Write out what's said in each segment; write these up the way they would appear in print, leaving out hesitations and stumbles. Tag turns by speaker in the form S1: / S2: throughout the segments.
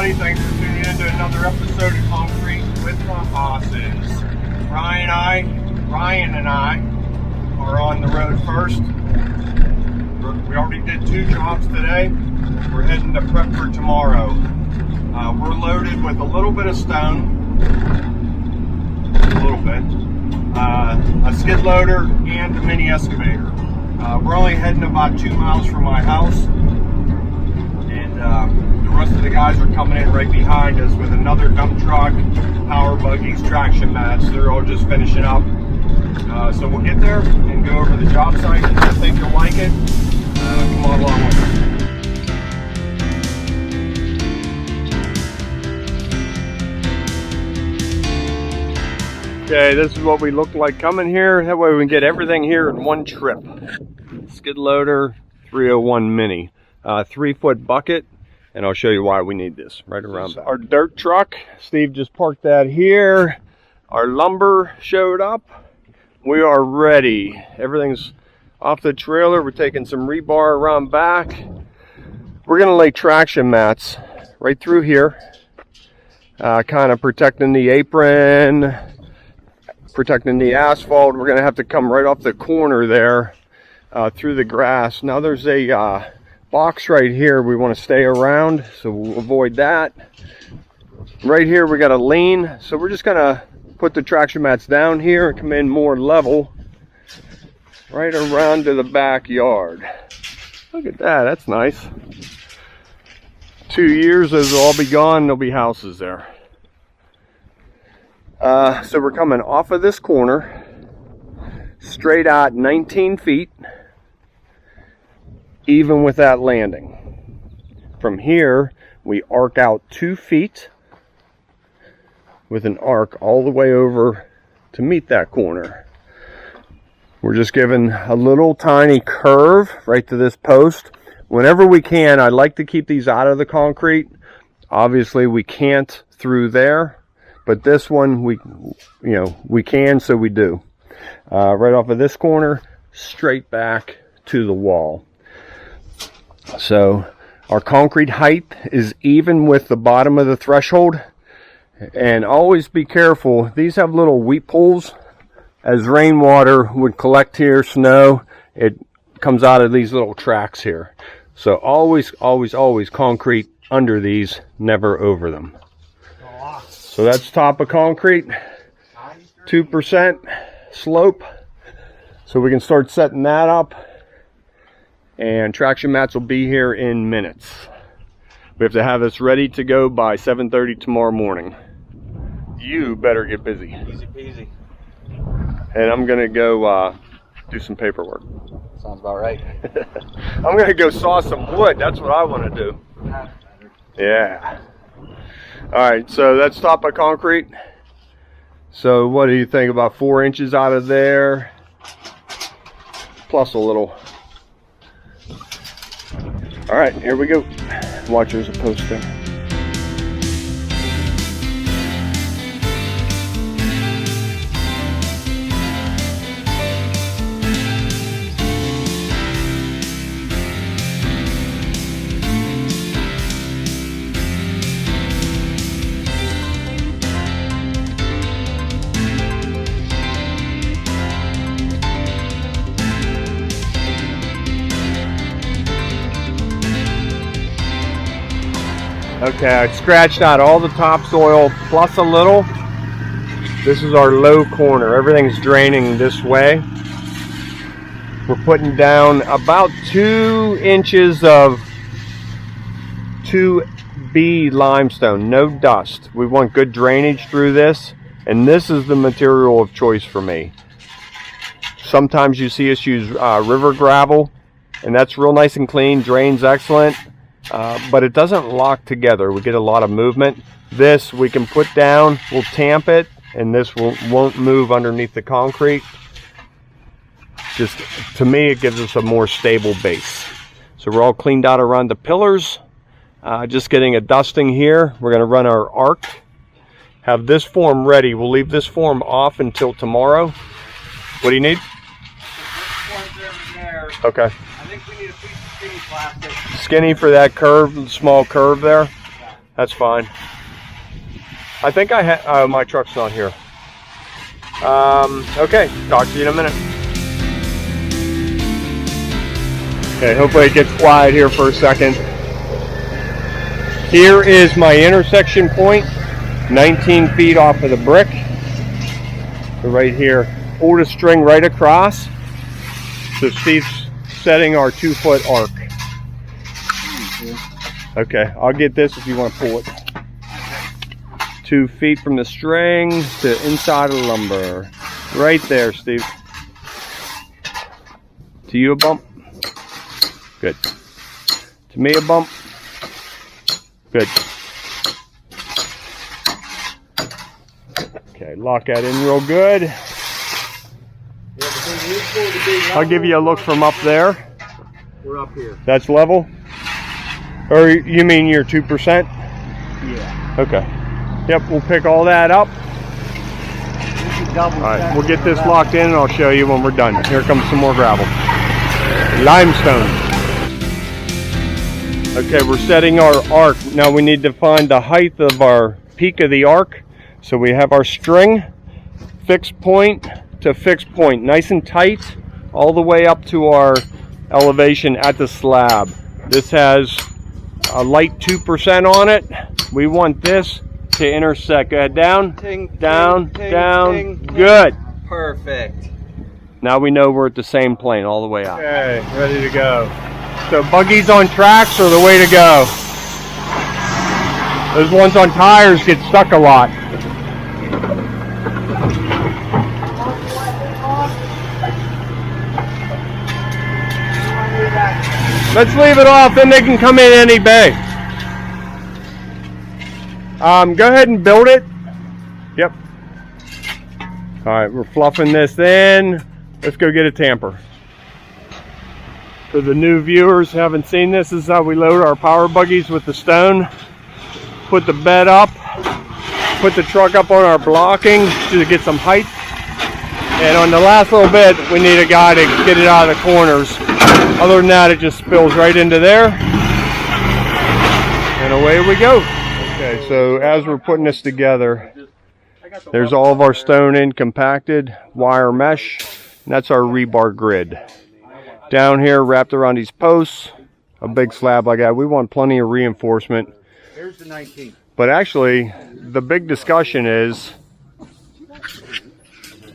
S1: everybody. Thanks for tuning in to another episode of Concrete with the Bosses. Ryan and I are on the road first. We already did 2 jobs today. We're heading to prep for tomorrow. We're loaded with a little bit of stone, a skid loader, and a mini excavator. We're only heading about 2 miles from my house, and the rest of the guys are coming in right behind us with another dump truck, power buggies, traction mats. They're all just finishing up. So we'll get there and go over the job site. I think you'll like it. Come on along with us. Okay, this is what we look like coming here. That way we can get everything here in one trip. Skid loader, 301 mini, 3-foot bucket, and I'll show you why we need this right around back. Our dirt truck, Steve just parked that here. Our lumber showed up. We are ready. Everything's off the trailer. We're taking some rebar around back. We're gonna lay traction mats right through here, kind of protecting the apron, protecting the asphalt. We're gonna have to come right off the corner there through the grass. Now there's a box right here we want to stay around, so we'll avoid that. Right here we got a lane, so we're just gonna put the traction mats down here and come in more level right around to the backyard. Look at that, that's nice. 2 years, those will all be gone. There'll be houses there. So we're coming off of this corner, straight out 19 feet, even with that landing. From here, we arc out 2 feet with an arc all the way over to meet that corner. We're just giving a little tiny curve right to this post. Whenever we can, I like to keep these out of the concrete. Obviously, we can't through there. But this one, we can, so we do. Right off of this corner, straight back to the wall. So our concrete height is even with the bottom of the threshold. And always be careful. These have little weep holes. As rainwater would collect here, snow, it comes out of these little tracks here. So always concrete under these, never over them. So that's top of concrete, 2% slope. So we can start setting that up, and traction mats will be here in minutes. We have to have this ready to go by 7:30 tomorrow morning. You better get busy.
S2: Easy peasy.
S1: And I'm gonna go do some paperwork.
S2: Sounds about right.
S1: I'm gonna go saw some wood. That's what I want to do. Yeah. All right, so that's top of concrete. So what do you think, about 4 inches out of there, plus a little. All right, here we go. Watch, there's a post there. Okay, I scratched out all the topsoil plus a little. This is our low corner. Everything's draining this way. We're putting down about 2 inches of 2B limestone, no dust. We want good drainage through this, and this is the material of choice for me. Sometimes you see us use river gravel, and that's real nice and clean, drains excellent. But it doesn't lock together. We get a lot of movement. This we can put down, we'll tamp it, and this won't move underneath the concrete. Just, to me, it gives us a more stable base. So we're all cleaned out around the pillars. Just getting a dusting here. We're going to run our arc. Have this form ready. We'll leave this form off until tomorrow. What do you need? Okay.
S2: I think we need a piece of skinny plastic.
S1: Skinny for that curve, small curve there. That's fine. I think I had, my truck's not here. Okay, talk to you in a minute. Okay, hopefully it gets quiet here for a second. Here is my intersection point, 19 feet off of the brick. So right here, pull the string right across. So Steve's setting our 2-foot arc. Okay, I'll get this if you want to pull it. 2 feet from the string to inside of the lumber. Right there, Steve. To you a bump? Good. To me a bump? Good. Okay, lock that in real good. I'll give you a look from up there.
S2: We're up here.
S1: That's level? Or you mean your 2%?
S2: Yeah.
S1: Okay. Yep, we'll pick all that up. Alright, we'll get this locked in and I'll show you when we're done. Here comes some more gravel. Limestone. Okay, we're setting our arc. Now we need to find the height of our peak of the arc. So we have our string, fixed point to fixed point, nice and tight, all the way up to our elevation at the slab. This has a light 2% on it. We want this to intersect. Go ahead, down,
S2: Ting,
S1: down,
S2: ting,
S1: down.
S2: ting, ting.
S1: Good.
S2: Perfect.
S1: Now we know we're at the same plane all the way out. Okay, ready to go. So buggies on tracks are the way to go. Those ones on tires get stuck a lot. Let's leave it off, then they can come in any bay. Go ahead and build it. Yep. All right, we're fluffing this in. Let's go get a tamper. For the new viewers who haven't seen this, this is how we load our power buggies with the stone. Put the bed up, put the truck up on our blocking to get some height. And on the last little bit, we need a guy to get it out of the corners. Other than that, it just spills right into there. And away we go. Okay, so as we're putting this together, there's all of our stone in compacted, wire mesh, and that's our rebar grid. Down here, wrapped around these posts, a big slab like that. We want plenty of reinforcement.
S2: Here's the 19.
S1: But actually, the big discussion is,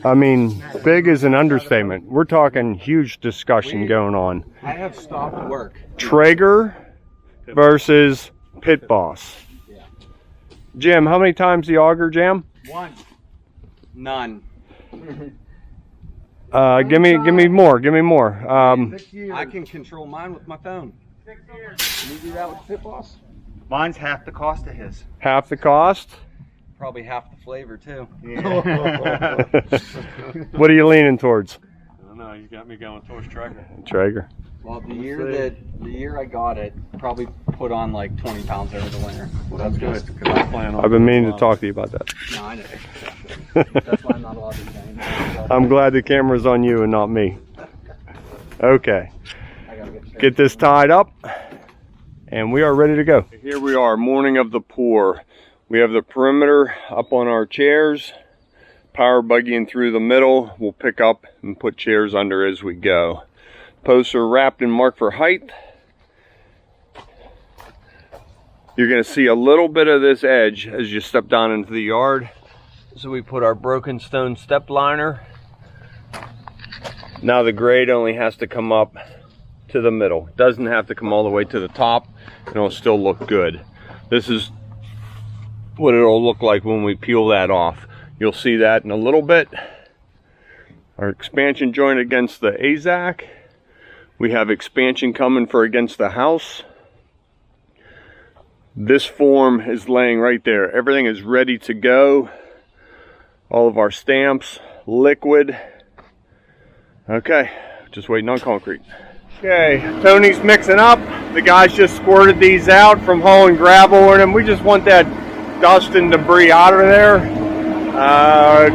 S1: I mean, big is an understatement. We're talking huge discussion going on.
S2: I have stopped work.
S1: Traeger versus Pit Boss. Jim, how many times the auger jam?
S2: One. None.
S1: Give me more. Give me more.
S2: I can control mine with my phone. 6 years. Can you do that with Pit Boss?
S3: Mine's half the cost of his.
S1: Half the cost.
S2: Probably half the flavor too.
S3: Yeah.
S1: What are you leaning towards?
S4: I don't know. You got me going towards Traeger.
S1: Traeger.
S2: Well, the year I got it, probably put on like 20 pounds over the winter.
S4: Well, that's good. Because I plan on.
S1: I've been meaning to talk to you about that.
S2: No, I know. That's why I'm not allowed to say anything.
S1: I'm glad the camera's on you and not me. Okay.
S2: I gotta
S1: Get this tied up, and we are ready to go. Here we are, morning of the pour. We have the perimeter up on our chairs, power buggying through the middle. We'll pick up and put chairs under as we go. Posts are wrapped and marked for height. You're going to see a little bit of this edge as you step down into the yard. So we put our broken stone step liner. Now the grade only has to come up to the middle. It doesn't have to come all the way to the top, and it'll still look good. This is what it'll look like when we peel that off. You'll see that in a little bit. Our expansion joint against the AZAC. We have expansion coming for against the house. This form is laying right there. Everything is ready to go. All of our stamps, liquid. Okay, just waiting on concrete. Okay, Tony's mixing up. The guys just squirted these out from hauling gravel in them. We just want that dust and debris out of there.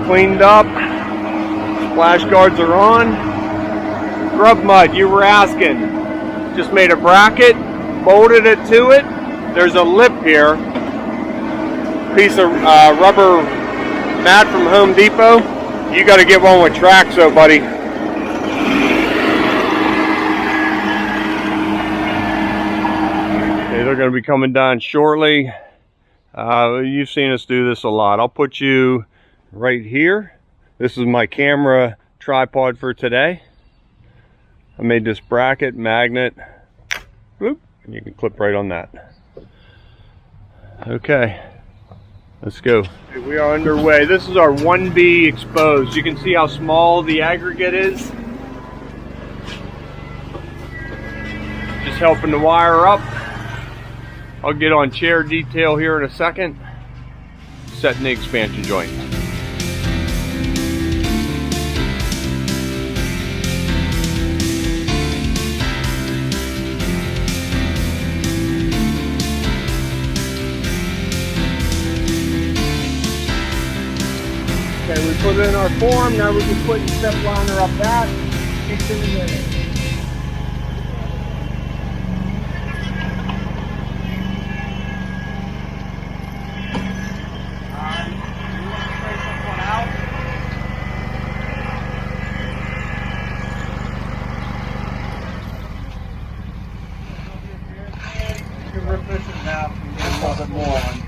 S1: Cleaned up. Splash guards are on. Grub mud, you were asking. Just made a bracket, bolted it to it. There's a lip here. piece of rubber mat from Home Depot. You got to get one with TrakMat, buddy. Okay, they're going to be coming down shortly. You've seen us do this a lot. I'll put you right here. This is my camera tripod for today. I made this bracket, magnet, whoop, and you can clip right on that. Okay, let's go. We are underway. This is our 1B exposed. You can see how small the aggregate is. Just helping the wire up. I'll get on chair detail here in a second. Setting the expansion joint. Okay, we put in our form, now we're just putting step liner up that. Kicks in the minute.
S2: You can rip this in half and get a little bit more on.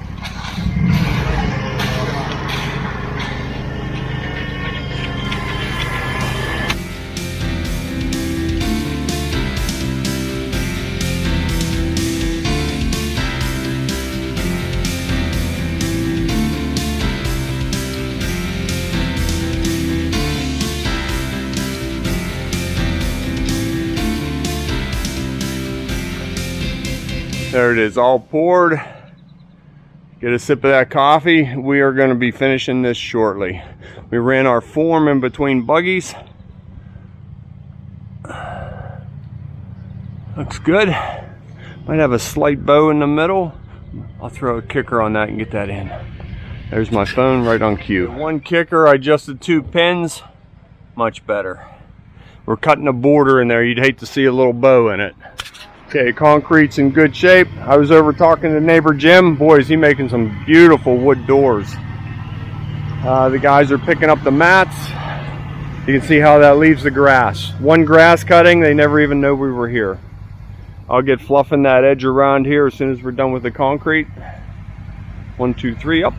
S1: There it is, all poured. Get a sip of that coffee. We are going to be finishing this shortly. We ran our form in between buggies. Looks good. Might have a slight bow in the middle. I'll throw a kicker on that and get that in. There's my phone right on cue. One kicker, I adjusted 2 pins. Much better. We're cutting a border in there. You'd hate to see a little bow in it. Okay, concrete's in good shape. I was over talking to neighbor Jim. Boy, is he making some beautiful wood doors. The guys are picking up the mats. You can see how that leaves the grass. One grass cutting, they never even know we were here. I'll get fluffing that edge around here as soon as we're done with the concrete. 1, 2, 3, up.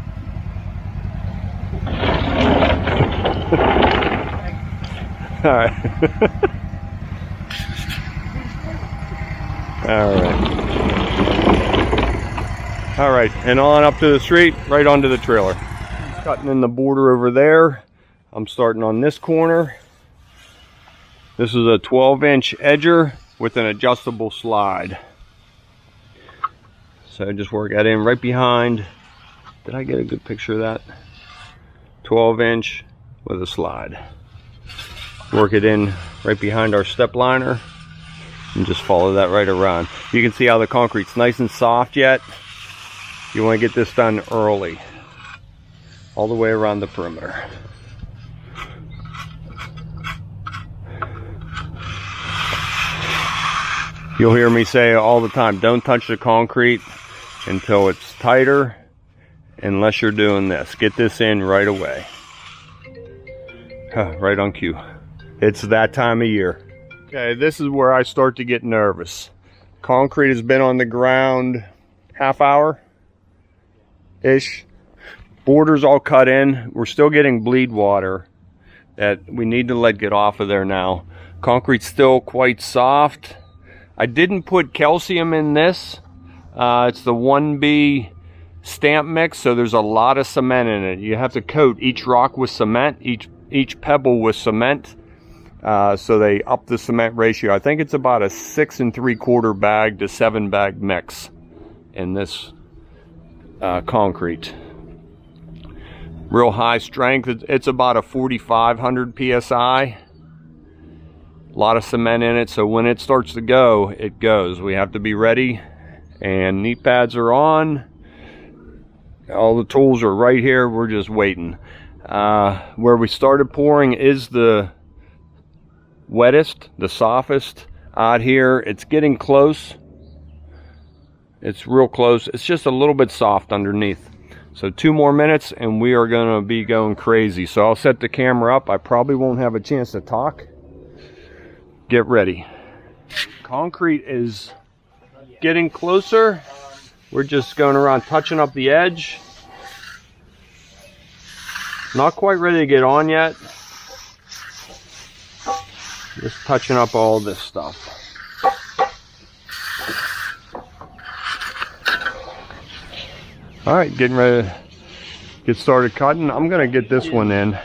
S1: All right. All right, and on up to the street, right onto the trailer. Cutting in the border over there. I'm starting on this corner. This is a 12-inch edger with an adjustable slide. So just work that in right behind. Did I get a good picture of that? 12-inch with a slide. Work it in right behind our step liner. And just follow that right around. You can see how the concrete's nice and soft yet. You want to get this done early. All the way around the perimeter. You'll hear me say all the time, don't touch the concrete until it's tighter, unless you're doing this. Get this in right away. Right on cue. It's that time of year. Okay, this is where I start to get nervous. Concrete has been on the ground half hour-ish. Borders all cut in. We're still getting bleed water that we need to let get off of there now. Concrete's still quite soft. I didn't put calcium in this. It's the 1B stamp mix, so there's a lot of cement in it. You have to coat each rock with cement, each pebble with cement. So they up the cement ratio. I think it's about a 6 3/4 bag to 7 bag mix in this concrete. Real high strength. It's about a 4,500 psi. A lot of cement in it, so when it starts to go, it goes. We have to be ready, and knee pads are on. All the tools are right here. We're just waiting. Where we started pouring is the wettest, the softest out here. It's getting close. It's real close. It's just a little bit soft underneath. So 2 more minutes and we are gonna be going crazy. So I'll set the camera up. I probably won't have a chance to talk. Get ready. Concrete is getting closer. We're just going around touching up the edge. Not quite ready to get on yet. Just touching up all this stuff. All right, getting ready to get started cutting. I'm gonna get this one in.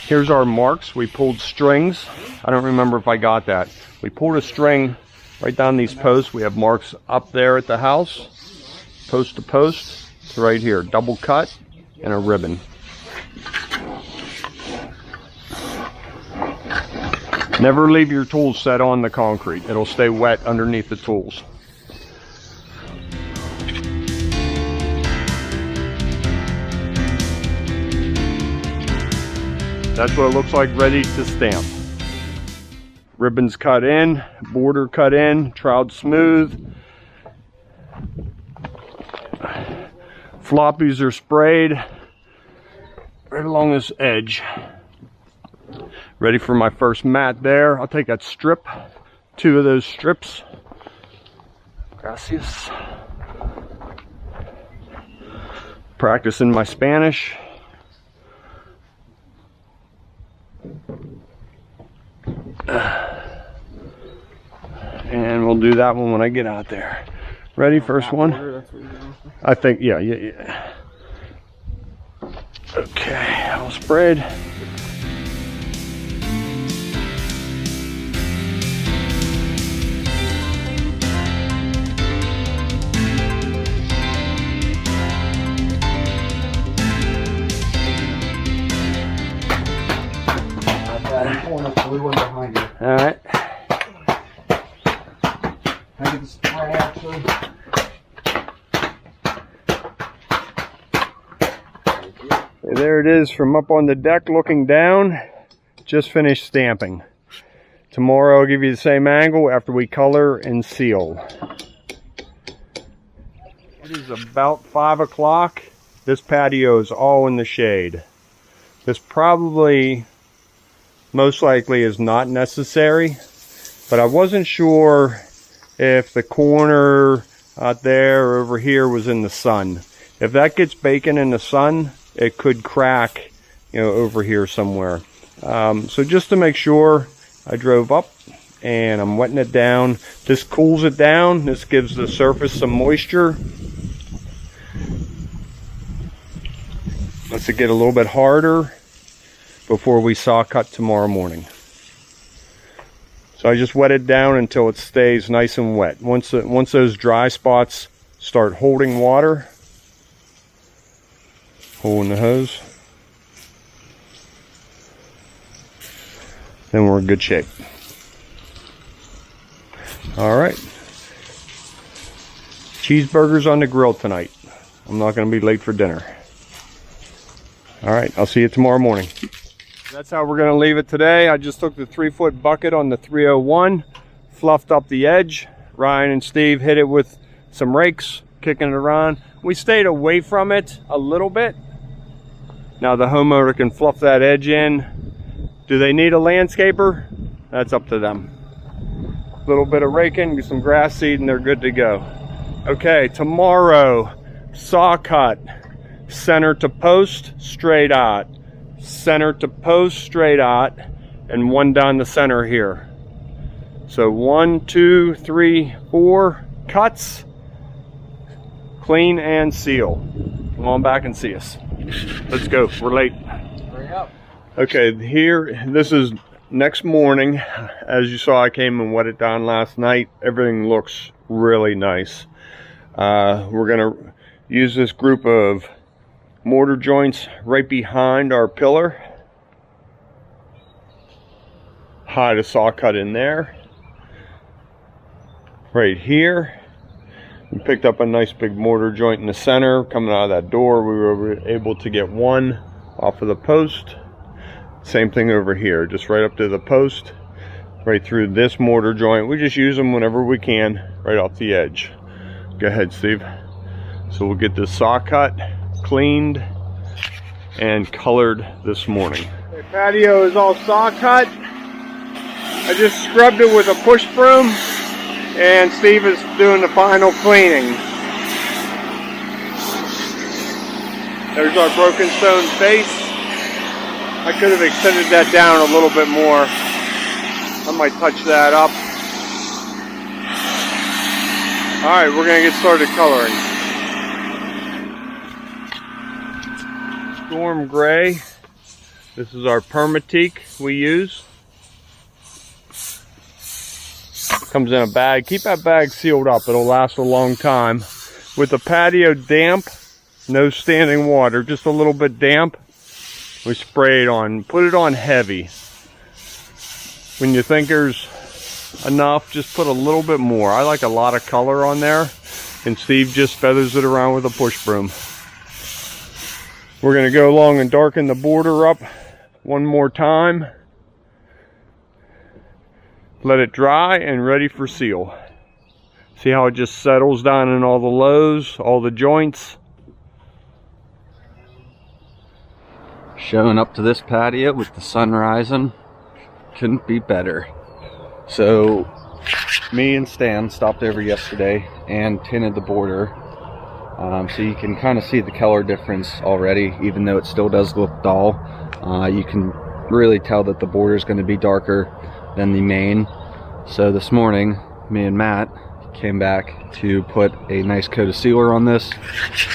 S1: Here's our marks. We pulled strings. I don't remember if I got that. We pulled a string right down these posts. We have marks up there at the house, post to post, to right here. Double cut and a ribbon. Never leave your tools set on the concrete. It'll stay wet underneath the tools. That's what it looks like ready to stamp. Ribbons cut in, border cut in, troweled smooth. Floppies are sprayed right along this edge. Ready for my first mat there. I'll take that strip, 2 of those strips. Gracias. Practicing my Spanish. And we'll do that one when I get out there. Ready, first one? I think, yeah. Okay, all sprayed. All right. There it is from up on the deck looking down. Just finished stamping. Tomorrow I'll give you the same angle after we color and seal. It is about 5 o'clock. This patio is all in the shade. This probably, most likely, is not necessary, but I wasn't sure if the corner out there or over here was in the sun. If that gets baking in the sun, it could crack, over here somewhere. So just to make sure, I drove up and I'm wetting it down. This cools it down. This gives the surface some moisture. Lets it get a little bit harder before we saw cut tomorrow morning. So I just wet it down until it stays nice and wet. Once those dry spots start holding water, holding the hose, then we're in good shape. All right. Cheeseburgers on the grill tonight. I'm not going to be late for dinner. All right, I'll see you tomorrow morning. That's how we're going to leave it today. I just took the 3-foot bucket on the 301, fluffed up the edge. Ryan and Steve hit it with some rakes, kicking it around. We stayed away from it a little bit. Now the homeowner can fluff that edge in. Do they need a landscaper? That's up to them. A little bit of raking, get some grass seed, and they're good to go. Okay, tomorrow, saw cut, center to post, straight out. Center to post, straight out, and one down the center here. So 1, 2, 3, 4 cuts, clean and seal. Come on back and see us. Let's go, we're late.
S2: Hurry up.
S1: Okay, here, this is next morning. As you saw, I came and wet it down last night. Everything looks really nice. We're gonna use this group of mortar joints right behind our pillar. Hide a saw cut in there. Right here. We picked up a nice big mortar joint in the center. Coming out of that door, we were able to get one off of the post. Same thing over here, just right up to the post, right through this mortar joint. We just use them whenever we can, right off the edge. Go ahead, Steve. So we'll get this saw cut, cleaned and colored this morning.
S5: The patio is all saw cut. I just scrubbed it with a push broom, and Steve is doing the final cleaning. There's our broken stone face. I could have extended that down a little bit more. I might touch that up. Alright, we're going to get started coloring. Storm gray. This is our permateak we use. Comes in a bag. Keep that bag sealed up. It'll last a long time. With the patio damp, no standing water, just a little bit damp, we spray it on. Put it on heavy. When you think there's enough, just put a little bit more. I like a lot of color on there, and Steve just feathers it around with a push broom. We're going to go along and darken the border up one more time. Let it dry and ready for seal. See how it just settles down in all the lows, all the joints.
S2: Showing up to this patio with the sun rising, couldn't be better. So me and Stan stopped over yesterday and tinted the border, so you can kind of see the color difference already. Even though it still does look dull, you can really tell that the border is going to be darker than the main. So this morning me and Matt came back to put a nice coat of sealer on this,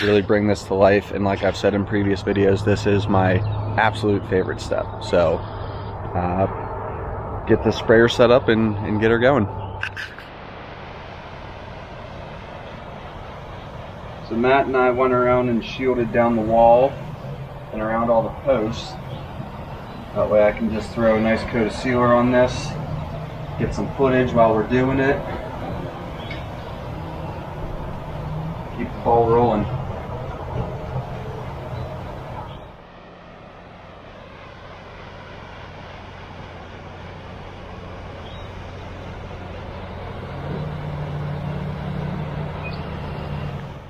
S2: really bring this to life. And like I've said in previous videos, this is my absolute favorite step. So get the sprayer set up and get her going. So Matt and I went around and shielded down the wall and around all the posts. That way I can just throw a nice coat of sealer on this, get some footage while we're doing it, keep the ball rolling.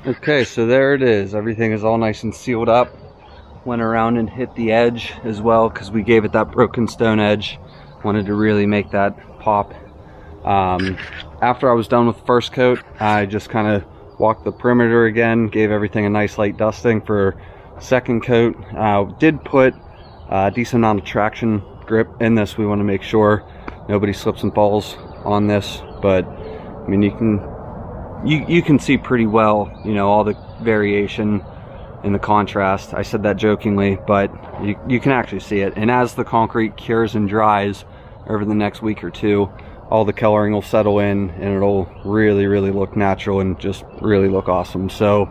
S2: Okay, so there it is. Everything is all nice and sealed up. Went around and hit the edge as well because we gave it that broken stone edge. Wanted to really make that pop. After I was done with the first coat, I just kind of walked the perimeter again, gave everything a nice light dusting for second coat. Did put a decent amount of traction grip in this. We want to make sure nobody slips and falls on this, but I mean, you can see pretty well, you know, all the variation in the contrast. I said that jokingly, but you can actually see it. And as the concrete cures and dries over the next week or two, all the coloring will settle in and it'll really, really look natural and just really look awesome. So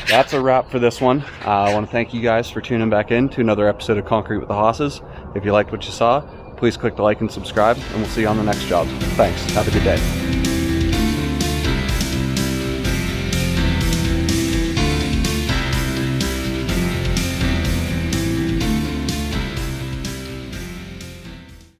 S2: that's a wrap for this one. I want to thank you guys for tuning back in to another episode of Concrete with the Hosses. If you liked what you saw, please click the like and subscribe, and we'll see you on the next job. Thanks. Have a good day.